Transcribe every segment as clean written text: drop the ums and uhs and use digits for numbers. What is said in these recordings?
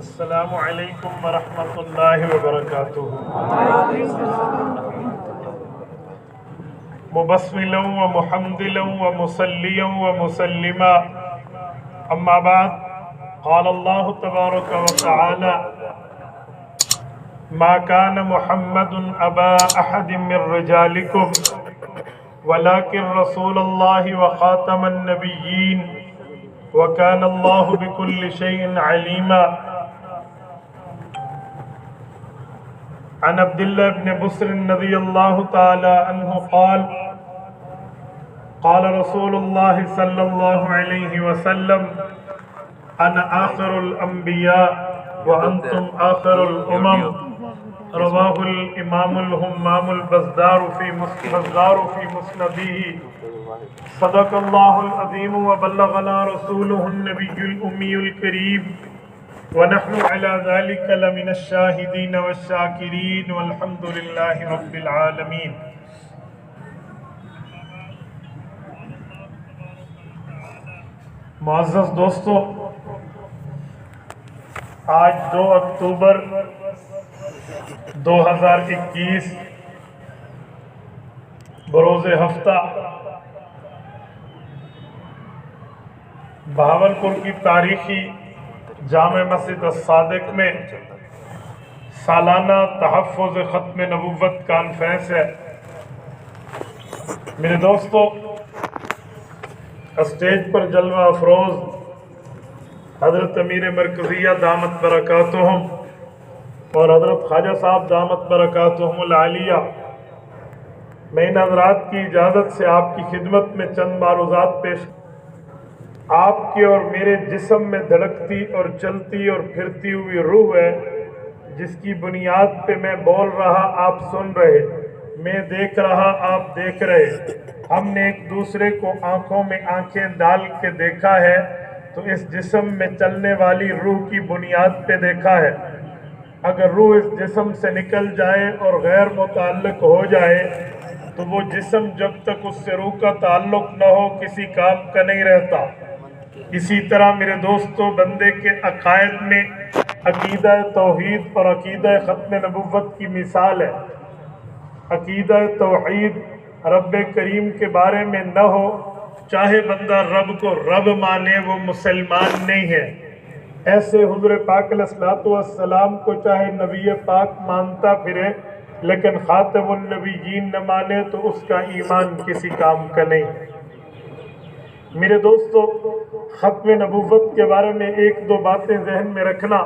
السلام علیکم ورحمۃ اللہ وبرکاتہ۔ مبسملا ومحمدلا ومصلیا ومسلما، اما بعد، قال اللہ تبارک وتعالی: ما كان محمد ابا احد من رجالكم ولكن رسول الله وخاتم النبيين وكان الله بكل شيء عليما۔ عن عبد الله بن بسر رضي الله تعالى عنه قال: قال رسول الله صلى الله عليه وسلم: أنا آخر الأنبياء وأنتم آخر الأمم۔ رواه الإمام الهمام البزار في مسنده۔ صدق الله العظيم وبلغنا رسوله النبي الأمي الكريم، ونحن على ذلك لمن الشاهدين والشاكرين، والحمد لله رب العالمين۔ معزز دوستو، آج 2 اکتوبر 2021 بروز ہفتہ بہاولپور کی تاریخی جامع مسجد الصادق میں سالانہ تحفظ ختم نبوت کانفرنس ہے۔ میرے دوستو، اسٹیج پر جلوہ افروز حضرت امیر مرکزیہ دامت برکاتہم اور حضرت خواجہ صاحب دامت برکاتہم العالیہ، میں ان حضرات کی اجازت سے آپ کی خدمت میں چند معروضات پیش۔ آپ کے اور میرے جسم میں دھڑکتی اور چلتی اور پھرتی ہوئی روح ہے، جس کی بنیاد پہ میں بول رہا آپ سن رہے، میں دیکھ رہا آپ دیکھ رہے۔ ہم نے ایک دوسرے کو آنکھوں میں آنکھیں ڈال کے دیکھا ہے تو اس جسم میں چلنے والی روح کی بنیاد پہ دیکھا ہے۔ اگر روح اس جسم سے نکل جائے اور غیر متعلق ہو جائے تو وہ جسم جب تک اس سے روح کا تعلق نہ ہو کسی کام کا نہیں رہتا۔ اسی طرح میرے دوستو، بندے کے عقائد میں عقیدہ توحید اور عقیدہ ختم نبوت کی مثال ہے۔ عقیدہ توحید رب کریم کے بارے میں نہ ہو، چاہے بندہ رب کو رب مانے، وہ مسلمان نہیں ہے۔ ایسے حضور پاک علیہ السلام کو چاہے نبی پاک مانتا پھرے لیکن خاتم النبیین نہ مانے تو اس کا ایمان کسی کام کا نہیں۔ میرے دوستو، ختم نبوت کے بارے میں 1-2 باتیں ذہن میں رکھنا۔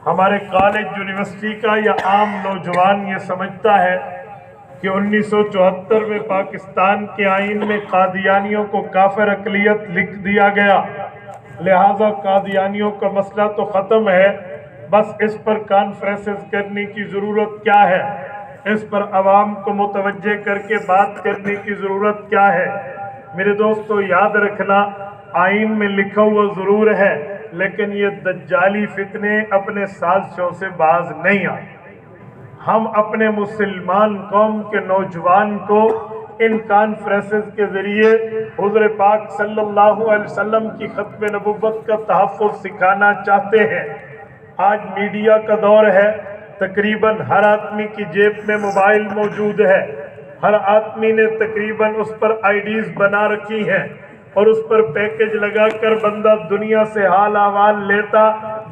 ہمارے کالج یونیورسٹی کا یا عام نوجوان یہ سمجھتا ہے کہ 1974 میں پاکستان کے آئین میں قادیانیوں کو کافر اقلیت لکھ دیا گیا، لہٰذا قادیانیوں کا مسئلہ تو ختم ہے، بس اس پر کانفرنسز کرنے کی ضرورت کیا ہے، اس پر عوام کو متوجہ کر کے بات کرنے کی ضرورت کیا ہے۔ میرے دوستو، یاد رکھنا، آئین میں لکھا ہوا ضرور ہے لیکن یہ دجالی فتنے اپنے سازشوں سے باز نہیں آئے۔ ہم اپنے مسلمان قوم کے نوجوان کو ان کانفرنسز کے ذریعے حضور پاک صلی اللہ علیہ وسلم کی ختم نبوت کا تحفظ سکھانا چاہتے ہیں۔ آج میڈیا کا دور ہے، تقریباً ہر آدمی کی جیب میں موبائل موجود ہے، ہر آدمی نے تقریباً اس پر آئی ڈیز بنا رکھی ہیں اور اس پر پیکج لگا کر بندہ دنیا سے حال احوال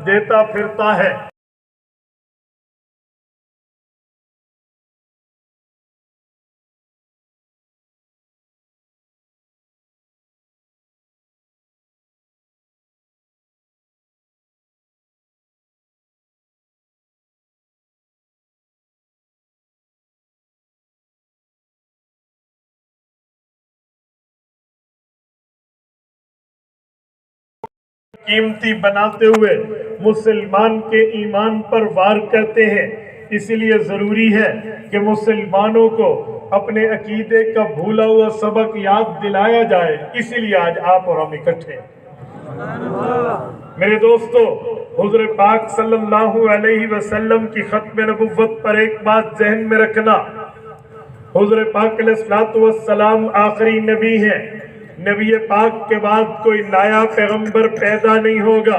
دیتا پھرتا ہے۔ قیمتی بناتے ہوئے مسلمان کے ایمان پر وار کرتے ہیں۔ اسی لیے ضروری ہے کہ مسلمانوں کو اپنے عقیدے کا بھولا ہوا سبق یاد دلایا جائے، اسی لیے آج آپ اور ہم اکٹھے ہیں۔ میرے دوستو، حضور پاک صلی اللہ علیہ وسلم کی ختم نبوت پر ایک بات ذہن میں رکھنا، حضور پاک علیہ السلام آخری نبی ہیں، نبی پاک کے بعد کوئی نیا پیغمبر پیدا نہیں ہوگا۔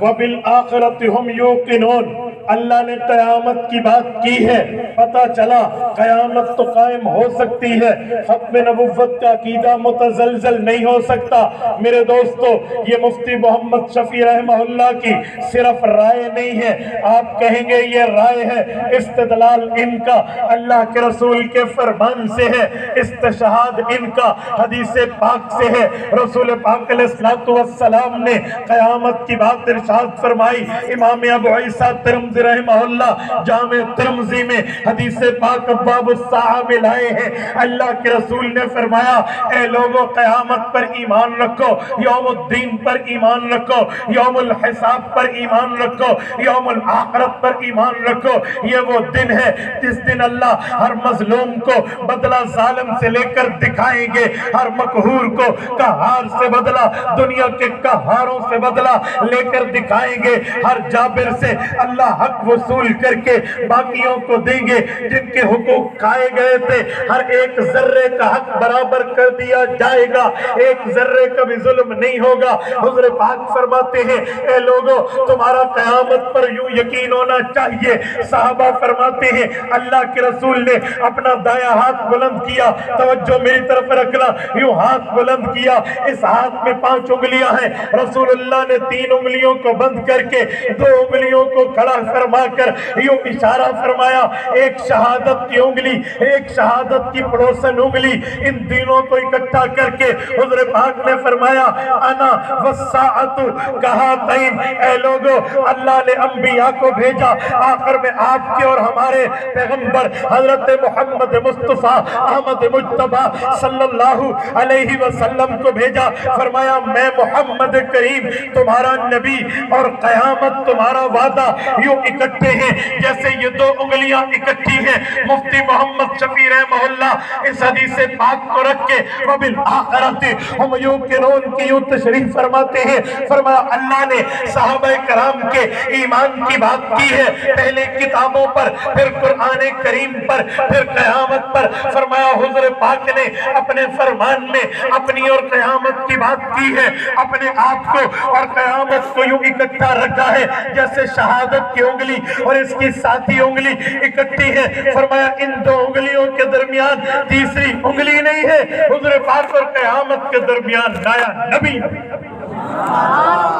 وَبِالْآخِرَةِ هُمْ يُوقِنُونَ. اللہ نے قیامت کی بات کی ہے، پتہ چلا قیامت تو قائم ہو سکتی ہے، ختم نبوت کا عقیدہ متزلزل نہیں ہو سکتا. میرے دوستو، یہ مفتی محمد شفیع رحمہ اللہ کی صرف رائے نہیں ہے، آپ کہیں گے یہ رائے ہے، استدلال ان کا اللہ کے رسول کے فرمان سے ہے، استشہاد ان کا حدیث پاک سے ہے. رسول پاک علیہ السلام نے قیامت کی بات ارشاد فرمائی. امام ابو عیسیٰ ترمذی رحمہ اللہ جامع ترمذی میں حدیث پاک ابواب الساعہ میں لائے ہیں. اللہ کے رسول نے فرمایا، اے لوگوں، قیامت پر ایمان رکھو، یوم الدین پر ایمان رکھو، یوم الحساب پر ایمان رکھو، یوم الآخرت پر ایمان رکھو. یہ وہ دن ہے جس دن اللہ ہر مظلوم کو بدلہ ظالم سے لے کر دکھائیں گے، ہر مقہور کو قہار سے بدلہ، دنیا کے قہاروں سے بدلہ لے کر دکھائیں گے. ہر جابر سے اللہ حق وصول کر کے باقیوں کو دیں گے. جن کے حقوق کھائے گئے تھے ہر ایک ذرے کا حق برابر کر دیا جائے گا، ایک ذرے کا بھی ظلم نہیں ہوگا. حضور پاک فرماتے ہیں، اے لوگوں، تمہارا قیامت پر یوں یقین ہونا چاہیے. صحابہ فرماتے ہیں، اللہ کے رسول نے اپنا دایاں ہاتھ بلند کیا، توجہ میری طرف رکھنا، یوں ہاتھ بلند کیا، اس ہاتھ میں 5 انگلیاں ہیں. رسول اللہ نے 3 انگلیوں کو بند کر کے 2 انگلیوں کو کھڑا فرما کر یوں اشارہ فرمایا، ایک شہادت کی انگلی، ایک شہادت کی پڑوسن انگلی، ان تینوں کو اکٹھا کر کے حضور پاک نے فرمایا، انا والساعۃ کہاتین. اے لوگوں، اللہ نے انبیاء کو بھیجا، آخر میں آپ کے اور ہمارے پیغمبر حضرت محمد مصطفیٰ احمد مجتبی صلی اللہ علیہ وسلم کو بھیجا. فرمایا، میں محمد کریم تمہارا نبی اور قیامت تمہارا وعدہ یوں اکٹھے ہیں جیسے یہ 2 انگلیاں اکٹھی ہیں. مفتی محمد شفیع رحمہ اللہ اس حدیث پاک کو رکھ کے وبالآخرۃ ہم یوقنون کی یوں تشریف فرماتے ہیں. فرمایا، اللہ نے صحابہ کرام کے ایمان کی بات کی ہے، پہلے کتابوں پر، پھر قرآن کریم پر، پھر قیامت پر. فرمایا، حضور پاک نے اپنے فرمان میں اپنی اور قیامت کی بات کی ہے، اپنے آپ کو اور قیامت کو یوں اکٹھا رکھا ہے جیسے شہادت کی انگلی اور اس کی ساتھی انگلی اکٹھی ہے. فرمایا، ان 2 انگلیوں کے درمیان تیسری انگلی نہیں ہے. حضور پاک اور قیامت کے درمیان نیا نبی.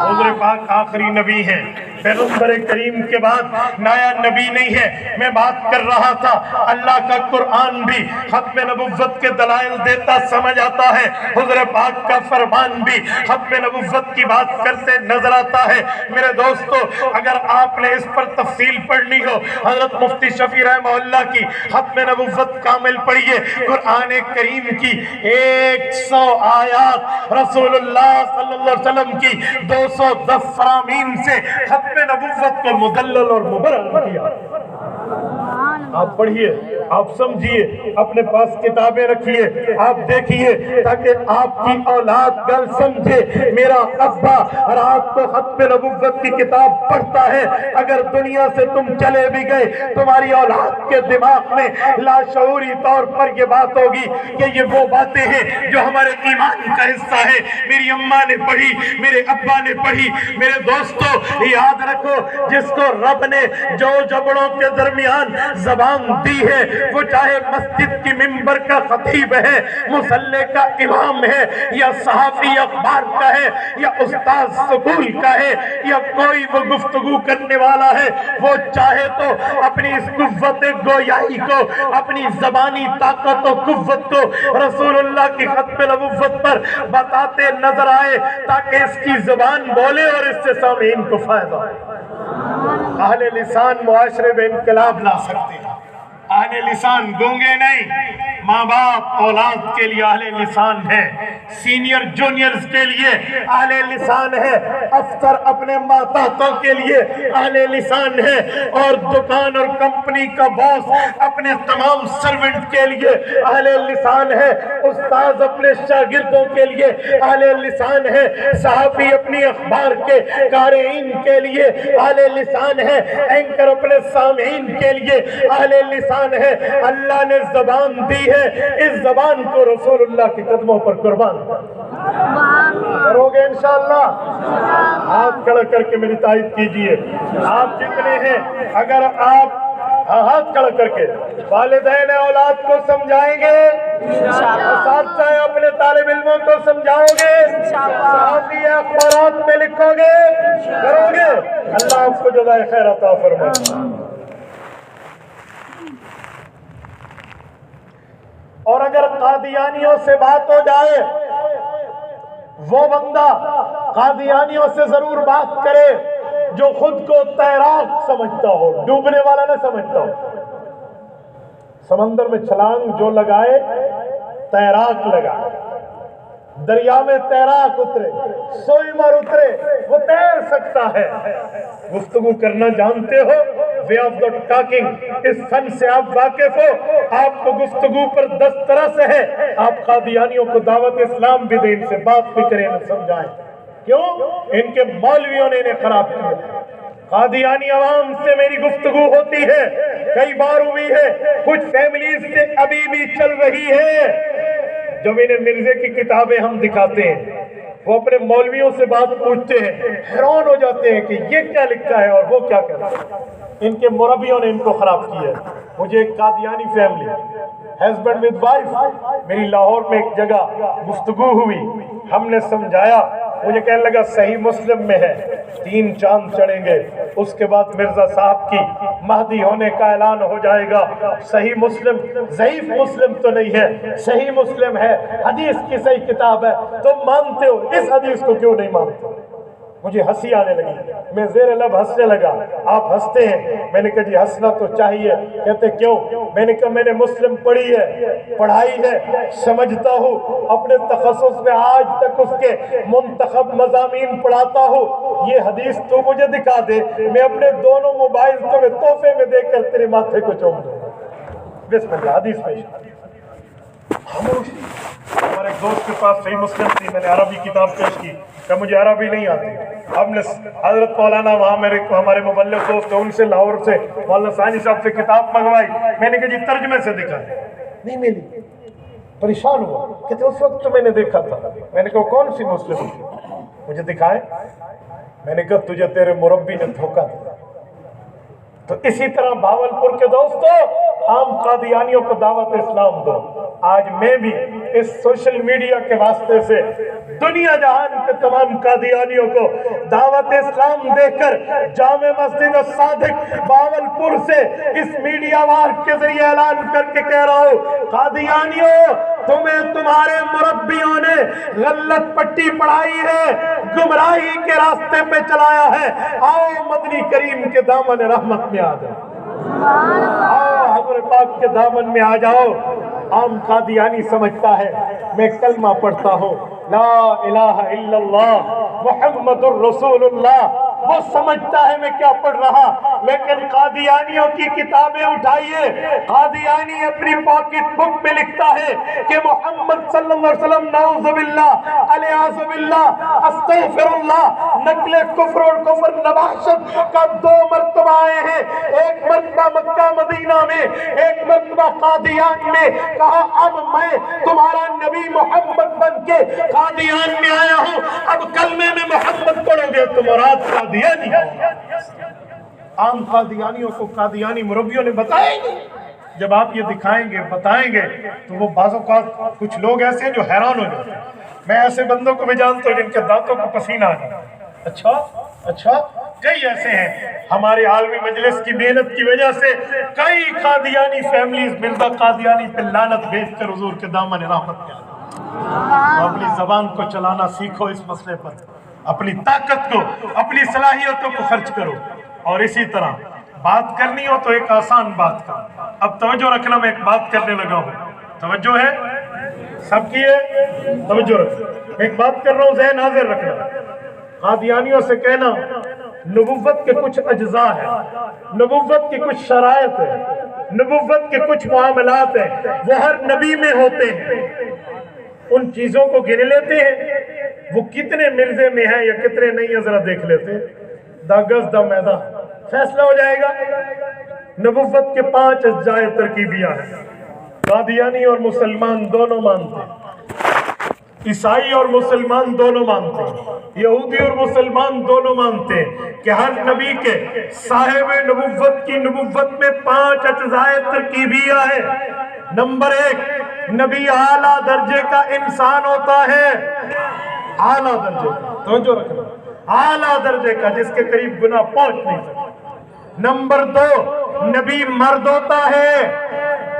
حضور پاک آخری نبی ہیں، پیغمبر کریم کے بعد نیا نبی نہیں ہے. میں بات کر رہا تھا، اللہ کا قرآن بھی ختم نبوت کے دلائل دیتا سمجھ آتا ہے، حضور پاک کا فرمان بھی ختم نبوت کی بات کرتے نظر آتا ہے. میرے دوستو، اگر آپ نے اس پر تفصیل پڑھنی ہو، حضرت مفتی شفیع رحمہ اللہ کی ختم نبوت کامل پڑھیے. قرآن کریم کی 100 آیات، رسول اللہ صلی اللہ علیہ وسلم کی 210 فرامین سے ختم نبوت کو مدلل اور مبرر کیا. آپ پڑھیے، آپ سمجھیے، اپنے پاس کتابیں رکھیے، آپ دیکھیے تاکہ آپ کی اولاد گل سمجھے. میرا ابا رات کو ختم نبوت کی کتاب پڑھتا ہے. اگر دنیا سے تم چلے بھی گئے، تمہاری اولاد کے دماغ میں لاشعوری طور پر یہ بات ہوگی کہ یہ وہ باتیں ہیں جو ہمارے ایمان کا حصہ ہے. میری اماں نے پڑھی، میرے ابا نے پڑھی. میرے دوستو، یاد رکھو، جس کو رب نے جو جبڑوں کے درمیان زبان دی ہے، وہ چاہے مسجد کی ممبر کا خطیب ہے، مصلی کا امام ہے، یا صحافی اخبار کا ہے، یا استاذ سکول کا ہے، یا کوئی وہ گفتگو کرنے والا ہے، وہ چاہے تو اپنی اس قوت گویائی کو، اپنی زبانی طاقت و قوت کو رسول اللہ کی ختم نبوت پر بتاتے نظر آئے تاکہ اس کی زبان بولے اور اس سے سامعین کو فائدہ ہے. اہل لسان معاشرے میں انقلاب لا سکتے ہیں. اہل لسان گونگے نہیں، ماں باپ اولاد کے لیے اہل لسان ہے، سینئر جونیئرز کے لیے اہل لسان ہے، افسر اپنے ماتحتوں کے لیے اہل لسان ہے، اور دکان اور کمپنی کا باس اپنے تمام سرونٹ کے لیے اہل لسان ہے، استاذ اپنے شاگردوں کے لیے اہل لسان ہے، صحافی اپنی اخبار کے قارئین کے لیے اہل لسان ہے، اینکر اپنے سامعین کے لیے اہل لسان ہے۔ اللہ نے زبان دی ہے، اس زبان کو رسول اللہ کے قدموں پر قربان کرو گے انشاءاللہ۔ ہاتھ کھڑا کر کے میری تائید کیجئے، آپ جتنے ہیں، اگر آپ ہاتھ کھڑا کر کے والدین اولاد کو سمجھائیں گے، اساتذہ اپنے طالب علموں کو سمجھاؤ گے، صحافی اخبارات میں لکھو گے، کرو گے، اللہ آپ کو جزائے خیر عطا فرمائے۔ اور اگر قادیانیوں سے بات ہو جائے، وہ بندہ قادیانیوں سے ضرور بات کرے جو خود کو تیراک سمجھتا ہو، ڈوبنے والا نہ سمجھتا ہو۔ سمندر میں چھلانگ جو لگائے تیراک لگائے، دریا میں تیراک اترے، سوئمر اترے، وہ تیر سکتا ہے۔ گفتگو کرنا جانتے ہو، وے آف دا ٹاکنگ، اس فن سے آپ واقف ہو، آپ کو گفتگو پر دسترس ہے، آپ قادیانیوں کو دعوت اسلام بھی دیں، ان سے بات بھی کریں، نہ سمجھائیں۔ کیوں؟ ان کے مولویوں نے انہیں خراب کیا۔ قادیانی عوام سے میری گفتگو ہوتی ہے، کئی بار ہوئی ہے، کچھ فیملیز سے ابھی بھی چل رہی ہے۔ جب انہیں مرزے کی کتابیں ہم دکھاتے ہیں، وہ اپنے مولویوں سے بات پوچھتے ہیں، حیران ہو جاتے ہیں کہ یہ کیا لکھا ہے اور وہ کیا کہتا ہے۔ ان کے مربیوں نے ان کو خراب کیا ہے۔ مجھے ایک Qadiani family, husband with wife, میری لاہور میں ایک جگہ گفتگو ہوئی، ہم نے سمجھایا، مجھے کہنے لگا صحیح مسلم میں ہے 3 چاند چڑھیں گے، اس کے بعد مرزا صاحب کی مہدی ہونے کا اعلان ہو جائے گا۔ صحیح مسلم ضعیف مسلم تو نہیں ہے، صحیح مسلم ہے، حدیث کی صحیح کتاب ہے، تم مانتے ہو، اس حدیث کو کیوں نہیں مانتے؟ مجھے ہنسی آنے لگی، میں زیر لب ہنسنے لگا۔ آپ ہنستے ہیں؟ میں نے کہا جی ہنسنا تو چاہیے۔ کہتے کیوں؟ میں نے کہا میں نے مسلم پڑھی ہے، پڑھائی ہے، سمجھتا ہوں، اپنے تخصص میں آج تک اس کے منتخب مضامین پڑھاتا ہوں۔ یہ حدیث تو مجھے دکھا دے، میں اپنے دونوں موبائل تمہیں تحفے میں دے کر تیرے ماتھے کو چوم دوں۔ بسم اللہ، حدیث پیش۔ ہمارے ایک دوست کے پاس صحیح مسلم تھی، میں نے عربی کتاب پیش کی کہ مجھے عربی نہیں آتی۔ ہم نے حضرت مولانا وہاں ہمارے مبلغ دوست ان سے لاہور سے مولانا ثانی صاحب سے کتاب منگوائی، میں نے کہا جی ترجمے سے دکھائیں، نہیں ملی، پریشان ہوا، کہتے اس وقت تو میں نے دیکھا تھا۔ میں نے کہا کون سی مسلم تھی؟ مجھے دکھائیں۔ میں نے کہا تجھے تیرے مربی نے دھوکہ دیا۔ تو اسی طرح بھاولپور کے دوستو، عام قادیانیوں کو دعوت اسلام دو۔ آج میں بھی اس سوشل میڈیا کے واسطے سے دنیا جہان کے تمام قادیانیوں کو دعوت اسلام دے کر جامع مسجد الصادق بھاولپور سے اس میڈیا وار کے ذریعے اعلان کر کے کہہ رہا ہوں، قادیانیوں تمہیں تمہارے مربیوں نے غلط پٹی پڑھائی ہے، گمراہی کے راستے پہ چلایا ہے، آؤ مدنی کریم کے دامن رحمت میں آ جاؤ، آؤ حضرت پاک کے دامن میں آ جاؤ۔ عام قادیانی سمجھتا ہے میں کلمہ پڑھتا ہوں، لا الہ الا اللہ محمد الرسول اللہ، وہ سمجھتا ہے میں کیا پڑھ رہا، لیکن قادیانیوں کی کتابیں اٹھائیے، قادیانی اپنی پاکٹ بک میں لکھتا ہے کہ محمد صلی اللہ علیہ وسلم نعوذ باللہ الیاذ باللہ استغفر اللہ، نقل کفر اور کفر نباشت کا 2 مرتبہ آئے ہیں، ایک مرتبہ مکہ مدینہ میں، ایک مرتبہ قادیان میں، کہا اب میں تمہارا نبی محمد بن کے قادیان میں آیا ہوں، اب کلمے میں محمد پڑھو گے تو مراد قادیانی۔ عام قادیانیوں کو قادیانی مربیوں نے بتایا ہی نہیں۔ جب آپ یہ دکھائیں گے، بتائیں گے، تو وہ بعض اوقات کچھ لوگ ایسے ہیں جو حیران ہو جاتے ہیں۔ میں ایسے بندوں کو بھی جانتا ہوں جن کے دانتوں کو پسینہ آ جاتا ہے۔ اچھا کئی ایسے ہیں، ہمارے عالمی مجلس کی محنت کی وجہ سے کئی قادیانی فیملیز مرزا قادیانی پہ لعنت بھیج کر حضور کے دامن رحمت میں آ گئے۔ اپنی زبان کو چلانا سیکھو، اس مسئلے پر اپنی طاقت کو، اپنی صلاحیتوں کو خرچ کرو، اور اسی طرح بات کرنی ہو تو ایک آسان بات کرو۔ اب توجہ رکھنا، میں ایک بات کرنے لگا ہوں، توجہ ہے سب کی ہے؟ توجہ رکھنا، میں ایک بات کر رہا ہوں، ذہن حاضر رکھنا۔ قادیانیوں سے کہنا نبوت کے کچھ اجزاء ہیں، نبوت کی کچھ شرائط ہیں، نبوت کے کچھ معاملات ہیں، وہ ہر نبی میں ہوتے ہیں، ان چیزوں کو گن لیتے ہیں، وہ کتنے مرزے میں ہیں یا کتنے نہیں ہیں ذرا دیکھ لیتے ہیں، دا گز دا میدان فیصلہ ہو جائے گا۔ نبوت کے 5 اجزاء ترکیبیہ ہیں، قادیانی اور مسلمان دونوں مانتے ہیں، عیسائی اور مسلمان دونوں مانتے ہیں، یہودی اور مسلمان دونوں مانتے ہیں کہ ہر نبی کے صاحب نبوت کی نبوت میں 5 اجزاء ترکیبیہ ہے۔ نمبر 1، نبی اعلیٰ درجے کا انسان ہوتا ہے، اعلیٰ درجے کا، توجہ رکھنا، اعلیٰ درجے کا جس کے قریب گناہ پہنچ نہیں سکتا۔ نمبر 2، نبی مرد ہوتا ہے۔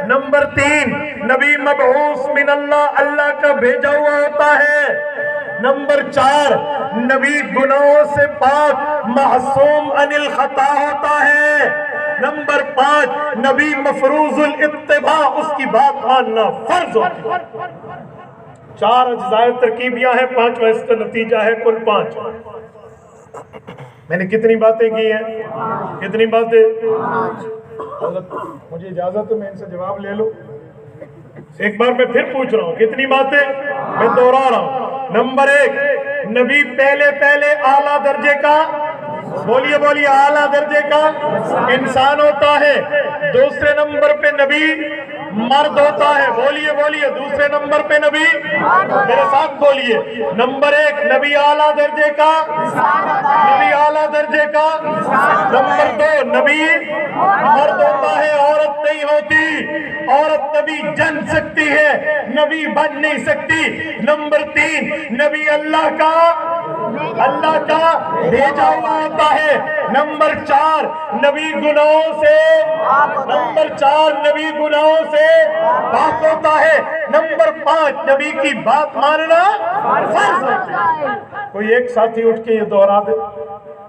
نمبر 3، نبی مبعوث من اللہ، اللہ کا بھیجا ہوا ہوتا ہے۔ نمبر 4، نبی گناہوں سے پاک معصوم عن الخطا ہوتا ہے۔ نمبر 5، نبی مفروض الاتباع، اس کی بات ماننا فرض ہوتا ہے۔ 4 اجزاء ترکیبیاں ہیں، 5واں اس کا نتیجہ ہے کل 5۔ میں نے کتنی باتیں کی ہیں؟ کتنی باتیں؟ حضرت مجھے اجازت ہے میں ان سے جواب لے لوں؟ ایک بار میں پھر پوچھ رہا ہوں، کتنی باتیں؟ میں دوہرا رہا ہوں۔ نمبر 1، نبی پہلے اعلیٰ درجے کا، بولیے اعلیٰ درجے کا انسان ہوتا ہے۔ دوسرے نمبر پہ نبی مرد ہوتا ہے، بولیے دوسرے نمبر پہ نبی، میرے ساتھ بولیے، نمبر 1 نبی اعلیٰ درجے کا، نبی اعلیٰ درجے کا۔ نمبر 2، نبی مرد ہوتا ہے، عورت نہیں ہوتی، عورت نبی جن سکتی ہے، نبی بن نہیں سکتی۔ نمبر 3، نبی اللہ کا بھیجا ہوا ہوتا ہے۔ نمبر 4، نبی گناہوں سے پاک ہوتا ہے۔ نمبر 5، نبی کی بات ماننا فرض ہوتا ہے۔ کوئی ایک ساتھی اٹھ کے یہ دوہرا دے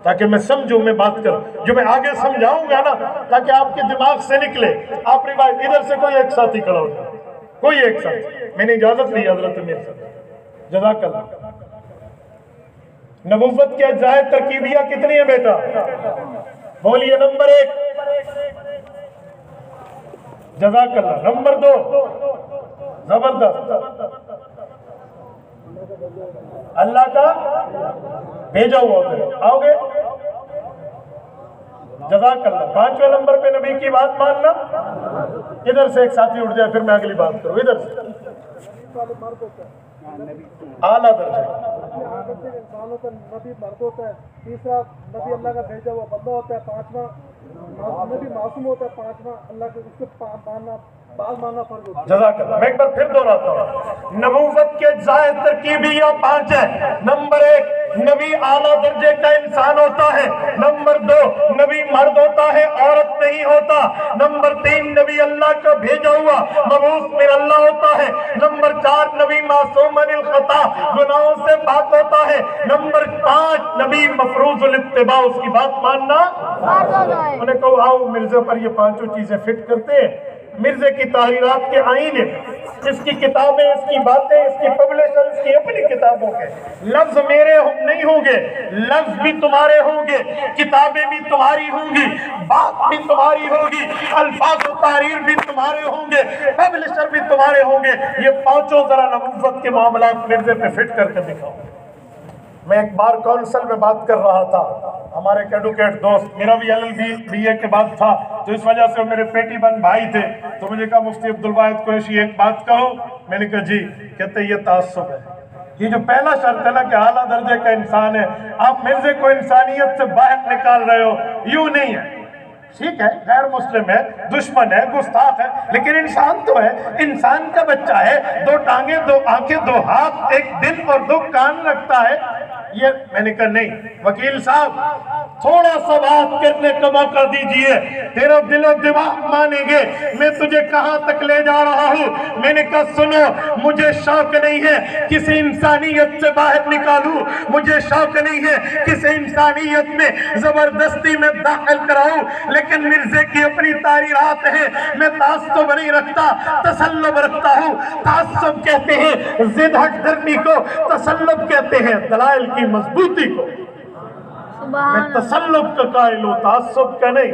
تاکہ میں سمجھوں، میں بات کروں، جو میں آگے سمجھاؤں گا نا تاکہ آپ کے دماغ سے نکلے۔ آپ روایت ادھر سے کوئی ایک ساتھی کھڑا ہو جائے، کوئی ایک ساتھی، میں نے اجازت لی حضرت امیر صاحب، جزاک اللہ۔ نبوت کے اجزاء ترکیبیہ کتنی ہیں بیٹا؟ بولیے نمبر 1، جزاک اللہ۔ نمبر 2، زبردست، اللہ کا بھیجا ہوا ہوتا ہے، آؤ گے؟ جزاک اللہ۔ 5ویں نمبر پہ نبی کی بات ماننا۔ ادھر سے ایک ساتھی اٹھ جائے پھر میں اگلی بات کروں، ادھر سے اعلیٰ درجہ نبی مرد ہوتا ہے، تیسرا نبی اللہ کا بھیجا ہوا بندہ ہوتا ہے، 5واں نبی معصوم ہوتا ہے، 5واں اللہ کے اس کو بات ماننا فرض ہوتا ہے۔ جزاک اللہ۔ میں ایک بار پھر دہراتا ہوں، نبوت کے اجزاء ترکیبیہ 5 ہیں۔ نمبر 1، نبی اعلیٰ درجے کا انسان ہوتا ہے۔ نمبر 2، نبی مرد ہوتا ہے، عورت نہیں ہوتا۔ نمبر 3، نبی اللہ کا بھیجا ہوا مبعوث من اللہ ہوتا ہے۔ نمبر 4، نبی معصوم عن الخطا، گناہوں سے پاک ہوتا ہے۔ نمبر 5، نبی مفروض الاتباع، اس کی بات ماننا۔ انہوں نے کہا آؤ مرزے پر یہ 5 چیزیں فٹ کرتے ہیں۔ مرزے کی تحریرات کے آئینے میں اس کی کتابیں، اس کی باتیں، اس کی پبلشر، اس کی اپنی کتابوں کے لفظ میرے نہیں ہوں گے، لفظ بھی تمہارے ہوں گے، کتابیں بھی تمہاری ہوں گی، بات بھی تمہاری ہوگی، الفاظ و تحریر بھی تمہارے ہوں گے، پبلشر بھی تمہارے ہوں گے۔ یہ 5 ذرا نبوت کے معاملات مرزے پہ فٹ کر کے دکھاؤ۔ میں ایک بار کونسل میں بات کر رہا تھا، ہمارے ایک ایڈوکیٹ دوست، میرا بھی LLB BA کے بعد تھا تو اس وجہ سے وہ میرے پیٹی بند بھائی تھے، تو مجھے کہا مفتی عبدالواحد قریشی ایک بات کہو۔ میں نے کہا جی، کہتے یہ تعصب ہے۔ یہ جو پہلا شرط ہے نا کہ اعلیٰ درجے کا انسان ہے، آپ مرزے کو انسانیت سے باہر نکال رہے ہو، یوں نہیں ہے۔ ٹھیک ہے، غیر مسلم ہے، دشمن ہے، گستاخ ہے، لیکن انسان تو ہے، انسان کا بچہ ہے، 2 ٹانگیں، 2 آنکھیں، 2 ہاتھ، 1 دل اور 2 کان رکھتا ہے۔ یہ میں نے کہا نہیں وکیل صاحب، تھوڑا سا بات کرنے کا موقع دیجئے، تیرا دل و دماغ مانیں گے میں تجھے کہاں تک لے جا رہا ہوں۔ میں نے کہا سنو، مجھے شوق نہیں ہے کسی انسانیت سے باہر نکالوں، مجھے شوق نہیں ہے کسی انسانیت میں زبردستی میں داخل کراؤں، لیکن مرزے کی اپنی تحریرات ہیں. میں تعصب نہیں رکھتا، تسلب رکھتا ہوں. تعصب کہتے ہیں ضد ہٹ دھرمی کو، تسلب کہتے ہیں دلائل کی مضبوطی کو. میں تسلب کا قائل ہوں، تعصب کا نہیں.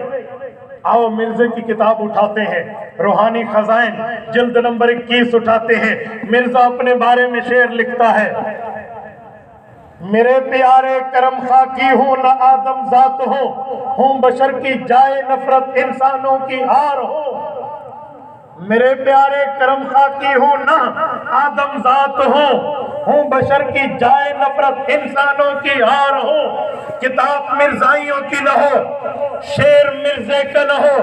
آؤ مرزے کی کتاب اٹھاتے ہیں، روحانی خزائن جلد نمبر 21 اٹھاتے ہیں. مرزا اپنے بارے میں شعر لکھتا ہے: میرے پیارے کرم خاکی ہوں نہ آدم ذات ہوں بشر کی جائے نفرت انسانوں کی ہار ہوں. میرے پیارے کرم خاکی ہوں نہ آدم ذات ہوں بشر کی جائے نفرت انسانوں کی ہار ہوں. کتاب مرزائیوں کی نہ ہو، شعر مرزے کا نہ ہو،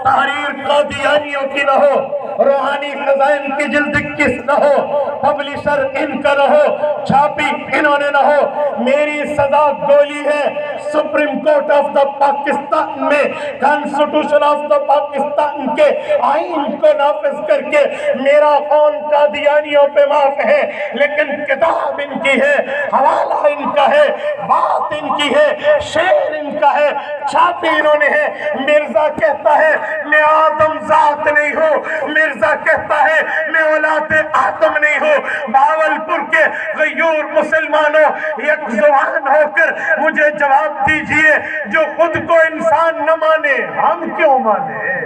تحریر قادیانیوں کی نہ ہو، روحانی خزائن کی جلد 21 نہ ہو، پبلشر ان کا نہ ہو، چھاپی انہوں نے نہ ہو. میری سزا گولی ہے supreme court of the Pakistan میں، کانسٹیٹیوشن آف دا پاکستان کے آئین کو نافذ کر کے. میرا خون قادیانیوں پہ معاف ہے، لیکن کتاب ان کی ہے، حوالہ ان کا ہے، بات ان کی ہے، شعر ان کا ہے، چھاپی انہوں نے ہے. مرزا کہتا ہے میں آدم ذات نہیں ہوں، مرزا کہتا ہے میں اولاد آدم نہیں ہوں. بہاولپور کے غیور مسلمانوں یک زبان ہو کر مجھے جواب دیجئے، جو خود کو انسان نہ مانے ہم کیوں مانے؟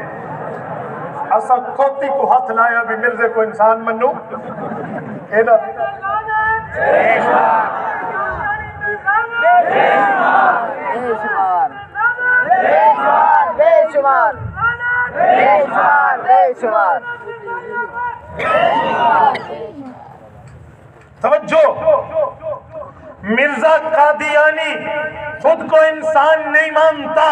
ایسا کھوتی کو ہاتھ لایا بھی مرزے کو انسان منو. توجہ، مرزا قادیانی خود کو انسان نہیں مانتا،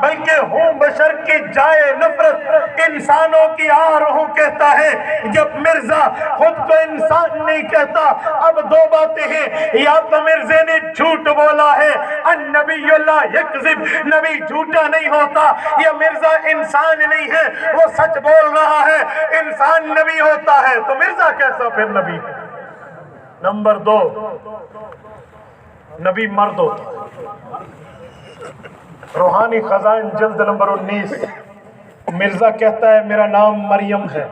بلکہ ہوں بشر کی جائے نفرت انسانوں کی آ رہوں کہتا ہے. جب مرزا خود کو انسان نہیں کہتا، اب دو باتیں ہیں: یا تو مرزے نے جھوٹ بولا ہے، النبی اللہ یکذب، نبی جھوٹا نہیں ہوتا، یا مرزا انسان نہیں ہے، وہ سچ بول رہا ہے، انسان نبی ہوتا ہے. تو مرزا کیسا پھر نبی ہے؟ نمبر 2، نبی مرد ہوتا ہے. روحانی خزائن جلد نمبر 19. مرزا کہتا ہے میرا نام مریم ہے،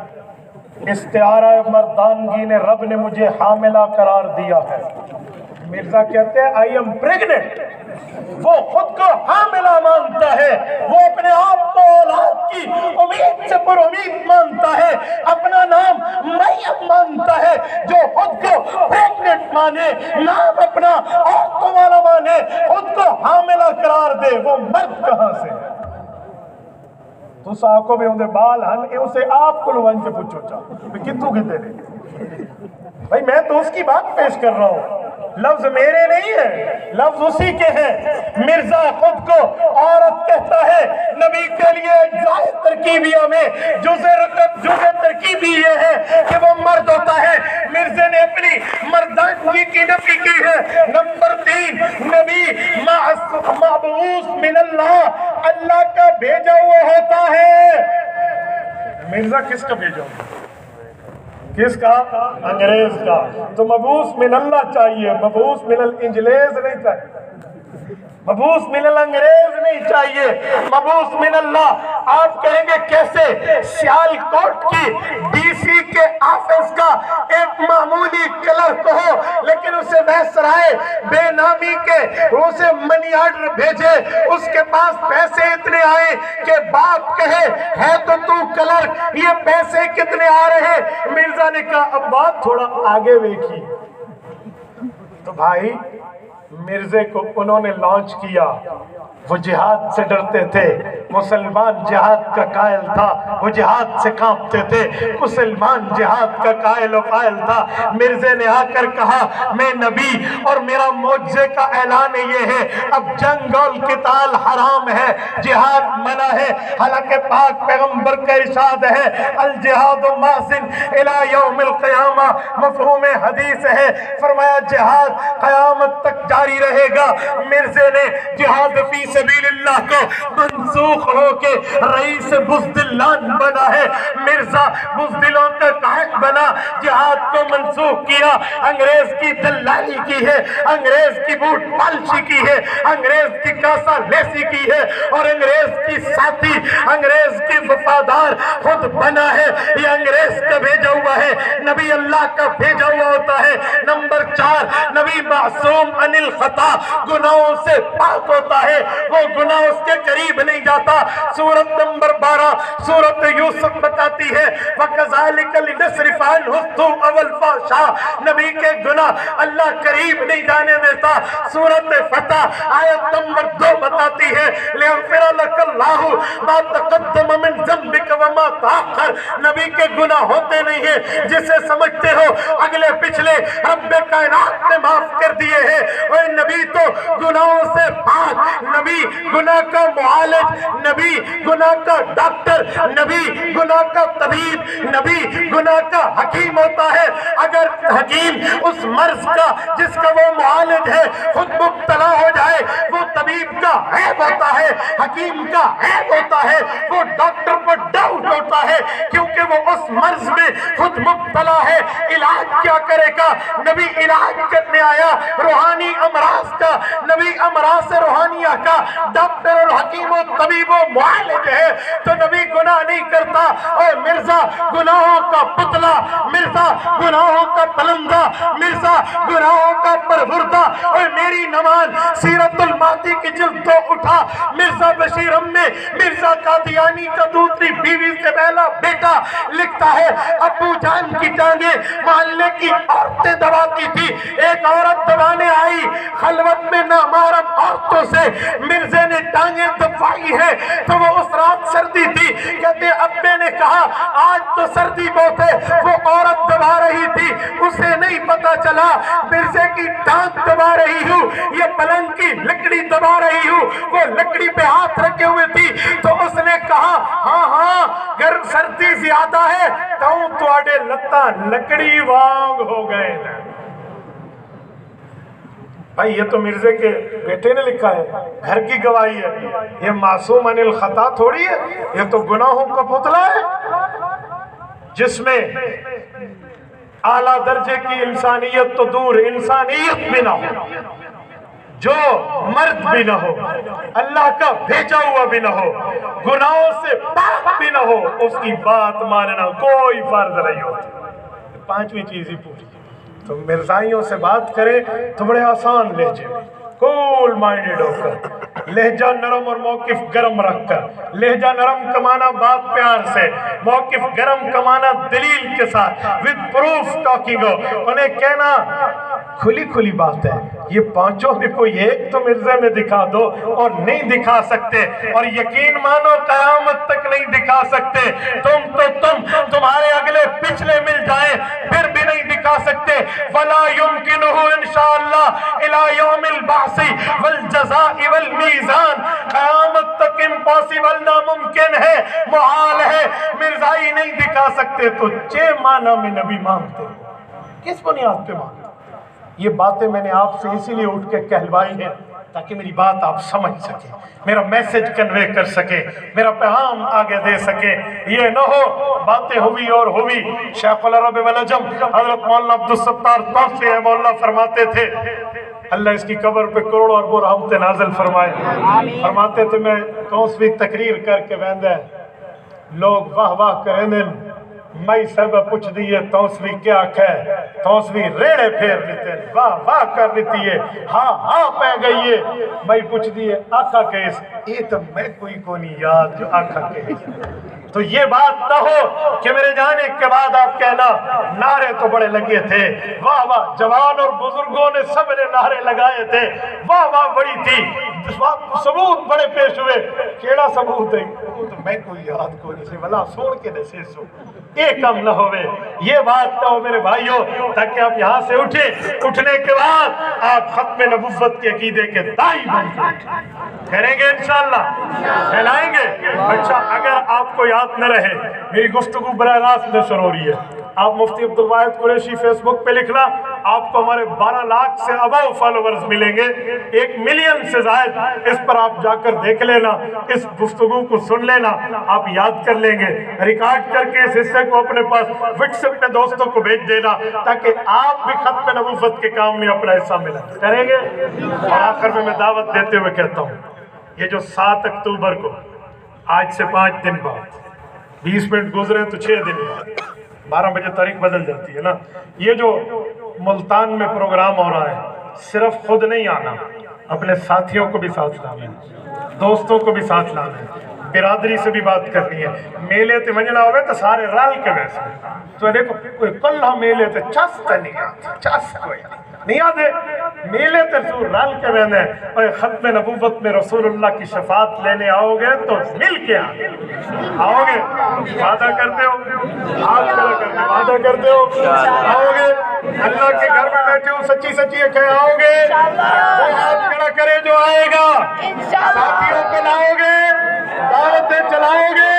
استعارہ مردانگی نے رب نے مجھے حاملہ قرار دیا ہے. مرزا کہتے ہیں آئی ایم پریگننٹ. وہ خود کو حاملہ مانتا ہے، وہ اپنے آپ کو اولاد کی امید سے پر امید مانتا ہے، اپنا نام مریم مانتا ہے. جو خود کو پریگننٹ مانے، نام اپنا عورتوں والا مانے، خود کو حاملہ قرار دے، وہ مرد کہاں سے ہے؟ تو ساکو بھی ہوندے بال ہن اے اسے آپ کو لوگوں سے پوچھو چاہو کتوں کتے نے. بھائی میں تو اس کی بات پیش کر رہا ہوں، لفظ میرے نہیں ہے، لفظ اسی کے ہیں. مرزا خود کو عورت کہتا ہے، نبی کے لیے اجزائے ترکیبیہ میں جزء ترکیبی یہ ہے کہ وہ مرد ہوتا ہے. مرزا نے اپنی مردانگی کی نفی کی ہے. نمبر 3، نبی مبعوث من اللہ، اللہ کا بھیجا ہوا ہوتا ہے. مرزا کس کا بھیجا ہوا؟ کس کا؟ انگریز کا. تو مبعوث من اللہ چاہیے، مبعوث من الانجلیز نہیں چاہیے، مبعوث من الانگریز نہیں چاہیے، مبعوث من اللہ. آپ کہیں گے کیسے؟ سیال کوٹ کی ڈی سی کے آفس کا ایک معمولی کلرک ہو، لیکن اسے ویسرائے بے نامی کے اسے منی آرڈر بھیجے، اس کے پاس پیسے اتنے آئے کہ باپ کہے ہے تو کلرک، یہ پیسے کتنے آ رہے؟ مرزا نے کہا اب بات تھوڑا آگے دیکھی. تو بھائی مرزے کو انہوں نے لانچ کیا. وہ جہاد سے ڈرتے تھے، مسلمان جہاد کا قائل تھا، وہ جہاد سے کانپتے تھے، مسلمان جہاد کا قائل و قائل تھا. مرزے نے آ کر کہا میں نبی اور میرا معجزے کا اعلان یہ ہے، اب جنگ اور قتال حرام ہے، جہاد منع ہے. حالانکہ پاک پیغمبر کا ارشاد ہے الجہاد ماضٍ الی یوم القیامہ، مفہوم حدیث ہے، فرمایا جہاد قیامت تک جاری رہے گا. مرزے نے جہاد فی سبیل اللہ کو منسوخ ہو کے رئیس بزدلان بنا ہے، مرزا بزدلوں کا قائد بنا، جہاد کو منسوخ کیا، انگریز کی دلالی کی ہے، انگریز کی بوٹ پالشی کی ہے، انگریز کی کاسا لیسی کی ہے، اور انگریز کی ساتھی، انگریز کی وفادار خود بنا ہے۔ یہ انگریز کا بھیجا ہوا ہے، نبی اللہ کا بھیجا ہوا ہوتا ہے۔ نمبر 4، نبی معصوم عن الخطا، گناہوں سے پاک ہوتا ہے، وہ گناہ اس کے قریب نہیں جاتا۔ سورت نمبر 12 سورت یوسف بتاتی ہے وَكَذَلِكَ لِنَصْرِفَ عَنْهُ السُّوءَ وَالْفَحْشَاءَ، نبی کے گناہ اللہ قریب نہیں جانے دیتا۔ سورت فتح آیت نمبر 2 بتاتی ہے لِيَغْفِرَ لَكَ اللَّهُ مَا تَقَدَّمَ مِن ذَنبِكَ وَمَا تَأَخَّرَ، نبی کے گناہ ہوتے نہیں ہیں، جسے سمجھتے ہو اگلے پچھلے رب کائنات نے معاف کر دیے ہیں، اور نبی تو گناہوں سے پاک، نبی گناہ کا معالج، نبی گناہ کا ڈاکٹر، نبی گناہ کا طبیب، نبی گناہ کا حکیم ہوتا ہے۔ اگر حکیم اس مرض کا جس کا وہ معالج ہے خود مبتلا ہو جائے، وہ طبیب کا عیب ہوتا ہے، حکیم کا عیب ہوتا ہے، وہ ڈاکٹر کو ڈاؤٹ ہوتا ہے، کیونکہ وہ اس مرض میں خود مبتلا ہے۔ علاج کیا کرے گا؟ نبی علاج کرنے آیا روحانی امراض کا، نبی امراض روحانیہ کا ڈاکٹر اور حکیم و طبیب و معالج ہے، تو نبی گناہ نہیں کرتا۔ اور مرزا گناہوں کا پتلا، مرزا گناہوں کا پلندہ، مرزا گناہوں کا پروردہ۔ اور میری نمان سیرت الماضی کی جلد تو اٹھا، مرزا بشیر احمد مرزا قادیانی کا دوسری بیوی سے پہلا بیٹا لکھتا ہے ابو جان کی ٹانگیں محلے کی عورتیں دباتی تھی، ایک عورت دبانے آئی خلوت میں نامحرم عورتوں سے، مرزے نے ٹانگیں دبائی ہے تو وہ اس رات سردی تھی، کہتے ابے نے کہا آج تو سردی بہت ہے، وہ عورت دبا رہی تھی، اسے نہیں پتا چلا مرزے کی ٹانگ دبا رہی ہوں، یہ پلنگ کی لکڑی دبا رہی ہوں، وہ لکڑی پہ ہاتھ رکھے ہوئے تھی، تو اس نے کہا ہاں ہاں گر سردی زیادہ ہے کہوں تو آڈے لتا لکڑی وانگ ہو گئے۔ بھائی یہ تو مرزے کے بیٹے نے لکھا ہے، گھر کی گواہی ہے، یہ معصوم عن الخطا تھوڑی ہے، یہ تو گناہوں کا پتلا ہے، جس میں اعلیٰ درجے کی انسانیت تو دور، انسانیت بھی نہ ہو، جو مرد بھی نہ ہو، اللہ کا بھیجا ہوا بھی نہ ہو، گناہوں سے پاک بھی نہ ہو، اس کی بات ماننا کوئی فرض نہیں ہوتا۔ پانچویں چیز ہی پوری، تو مرزائیوں سے بات کریں تو بڑے آسان لہجے، کول مائنڈڈ ہو کر، لہجہ نرم اور موقف گرم رکھ کر، لہجہ نرم کمانا بات پیار سے، موقف گرم کمانا دلیل کے ساتھ، with proof talking ہو، انہیں کہنا کھلی کھلی بات ہے، یہ پانچوں میں کوئی ایک تو مرزے میں دکھا دو، اور نہیں دکھا سکتے، اور یقین مانو قیامت تک نہیں دکھا سکتے، تمہارے اگلے پچھلے مل جائیں پھر بھی نہیں دکھا سکتے۔ وَلَا يُمْكِنُهُ انشاءاللہ الى يوم البعث والجزاء والمیزان، قیامت تک امپاسبل، ناممکن ہے، محال ہے، مرزائی نہیں دکھا سکتے، تو چھ معنی میں نبی مانگتے، کس بنیاد پہ مانگتے؟ یہ باتیں میں نے آپ سے اسی لیے اٹھ کے کہلوائی ہیں تاکہ میری بات آپ سمجھ سکیں، میرا میسج کنوے کر سکے، میرا پیغام آگے دے سکے۔ یہ نہ ہو باتیں ہوئی اور ہوئی۔ شیخ العرب والعجم حضرت مولانا عبدالستار توسی رحمہ اللہ فرماتے تھے، اللہ اس کی قبر پہ کروڑوں اربوں رحمتیں نازل فرمائے، فرماتے تھے میں توسوی تقریر کر کے ویندہ لوگ واہ واہ کریں دن میں سب پوچھ دیئے توسوی کیا کہے، توسوی ریڑے پھیر لیتے ہیں، واہ واہ کر لیتی ہے، ہاں ہاں پہ گئی ہے، میں پوچھ دیئے آقا کیس، یہ تو میں کوئی کو نہیں یاد جو آقا کیس۔ تو یہ بات نہ ہو کہ میرے جانے کے بعد آپ کہنا نعرے تو بڑے لگے تھے، واہ واہ، جوان اور بزرگوں نے سب نے نعرے لگائے تھے، واہ واہ بڑی تھی، ثبوت بڑے پیش ہوئے، کیڑا ثبوت ہے؟ وہ تو میں کوئی یاد کو نہیں سے بلا سوڑ کے نسے سو، ایک کم نہ ہوئے، یہ بات نہ ہو میرے بھائیوں، تاکہ آپ یہاں سے اٹھیں، اٹھنے کے بعد آپ ختم نبوت کے عقیدے کے دائی بن جائیں، کریں گے انشاءاللہ، پھیلائیں گے۔ اچھا اگر آپ کو یاد نہ رہے، میری گفتگو براہ راست نشر ہو رہی ہے، آپ مفتی عبدالواحد قریشی فیس بک پہ لکھنا، آپ کو ہمارے 12 لاکھ سے ابو فالوورز ملیں گے، 1 ملین سے زائد۔ اس پر آپ جا کر دیکھ لینا، اس گفتگو کو سن لینا، آپ یاد کر لیں گے، ریکارڈ کر کے اس حصے کو اپنے پاس واٹس ایپ میں دوستوں کو بھیج دینا، تاکہ آپ بھی ختم نبوت کے کام میں اپنا حصہ ملا کریں گے۔ اور آخر میں دعوت دیتے ہوئے کہتا ہوں، یہ جو 7 اکتوبر کو، آج سے 5 دن بعد، 20 منٹ گزرے تو 6 دن بعد، 12 بجے تاریخ بدل جاتی ہے نا، یہ جو ملتان میں پروگرام ہو رہا ہے، صرف خود نہیں آنا، اپنے ساتھیوں کو بھی ساتھ لانا ہے، دوستوں کو بھی ساتھ لانا ہے، برادری سے بھی بات کرنی ہے۔ میلے تے منجنا ہوئے تو سارے رل کے ویسے تو دیکھو کوئی کلہ میلے تے چس تے نہیں آتے، چس کوئی نہیں آتے، میلے تے رسول رل کے وینے، اور ختم نبوت میں رسول اللہ کی شفاعت لینے آؤ گے تو مل کے آؤ گے، وعدہ کرتے ہو، ہاتھ کھڑا کر کے وعدہ کرتے ہو، آؤ گے، اللہ کے گھر میں بیٹھے ہو، سچی سچی ہے کہ آؤ گے، وہ ہاتھ کھڑا کرے جو آئے گا، ساتھیوں کو لاؤ گے، دعوتیں چلاؤ گے،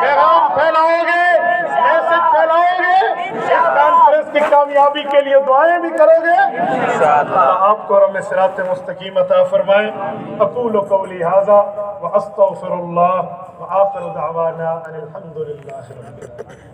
پیغام پھیلاؤ گے، میسج پھیلاؤ گے، اس کانفرنس کی کامیابی کے لیے دعائیں بھی کرو گے۔ اللہ آپ کو رب صراط مستقیم عطا فرمائے۔ اقول قولی ھذا واستغفر اللہ وآخر دعوانا ان الحمد للہ رب العالمین۔